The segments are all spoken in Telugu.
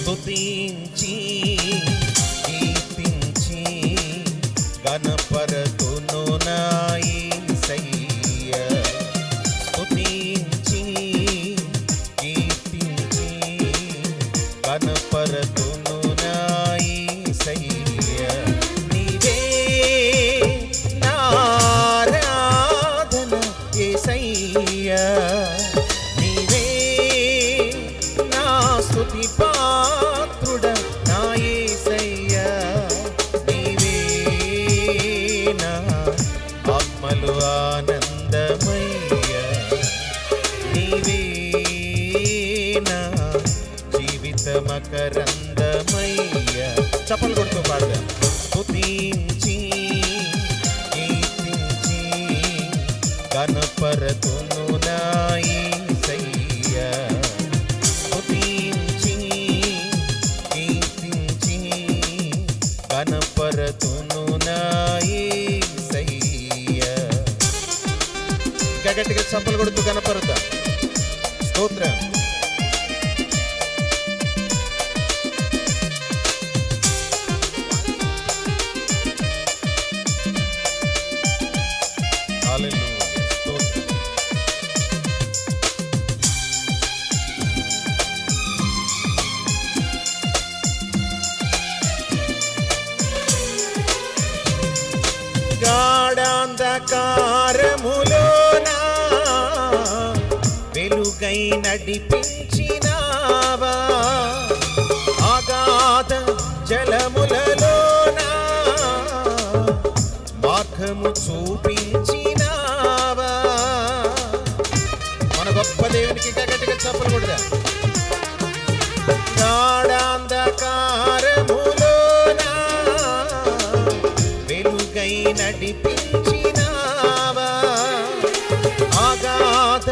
స్తుతించి కీర్తించి గణపరతును నా యేసయ్య. స్తుతించి కీర్తించి గణపరతును నా యేసయ్య. నీవే నా ఆరాధన యేసయ్య. నీవే నా స్తుతి పాత్రుడ నా యేసయ్య. నీవే నా ఆత్మలు ఆనందమయ్య. నీవే నా జీవిత మకరందమయ్య. చప్పలు కొడుతూ పాడదాం. స్తుతించి కీర్తించి గణపరతును నా యేసయ్య. స్తుతించి కీర్తించి గణపరతును నా యేసయ్య. ఇంకా గట్టిగా చప్పలు కొడుతూ గణపరదా. స్తోత్రం. హల్లెలూయా. స్తోత్రం. గాఢాంధకారములోనా వెలుగై నడిపించినావా. అగాధ జలములలోనా మార్గము చూపించినావా. మన గొప్ప దేవునికి గట్టిగా చప్పలు కొడదా. గాఢాంధకారములోనా వెలుగై నడిపించినావా. అగాధ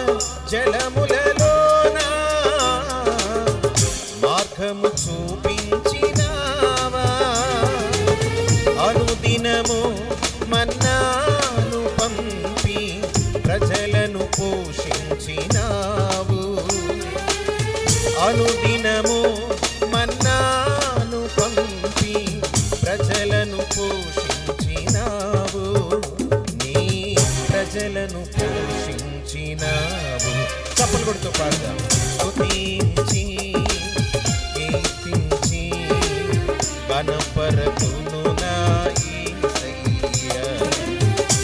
జలములలోనా మార్గము చూపించినావా. అనుదినము మన్నాను పంపి ప్రజలను పోషించినావు. అనుదినము మన్నాను పంపి ప్రజలను పోషించినావు. నీ ప్రజలను పోషించినావు. చప్పలు కొడుతూ పాడదాం. స్తుతించి కీర్తించి గణపరతును నా యేసయ్య.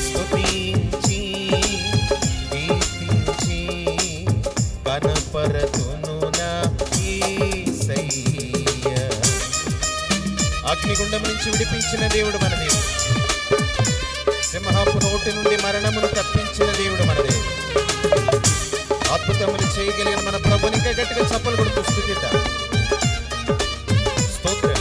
స్తుతించి కీర్తించి గణపరతును నా యేసయ్య. అగ్నిగుండం నుంచి విడిపించిన దేవుడు మన దేవుడు. సింహపు నోటి నుండి మరణమును తప్పించిన దేవుడు మన దేవుడు. అద్భుతములు చేయగలిగిన మన ప్రభుని ఇంకా గట్టిగా చప్పలు కొడుతూ స్తుతిద్దాం. స్తోత్రం.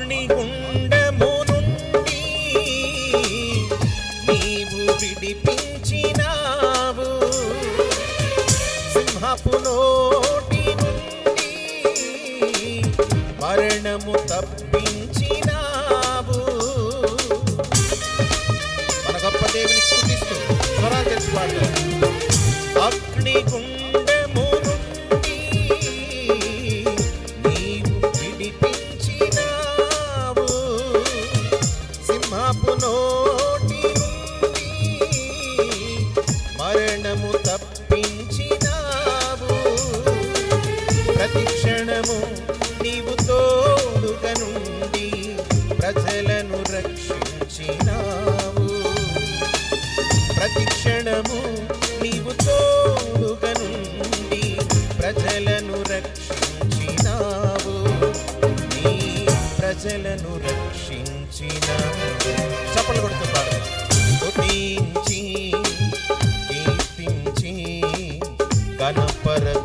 అగ్నిగుండము నుండి నీవు విడిపించినావు. సింహపు నోటి నుండి మరణము తప్పించినావు. మన గొప్ప దేవుని స్తుతిస్తూ స్వరాలు తెచ్చి పాడదాం. అగ్నిగుండము నుండి నీవు విడిపించినావు. సింహపు నోటి నుండి మరణము తప్పించినావు. ప్రతి క్షణము నీవు తోడుగా నుండి ప్రజలను రక్షించినావు. ప్రతి క్షణము నీవు తోడుగా నుండి ప్రజలను రక్షించినావు. నీ ప్రజలను రక్షించినావు. చప్పలు కొడుతూ పాడదాం. స్తుతించి కీర్తించి గణపరతును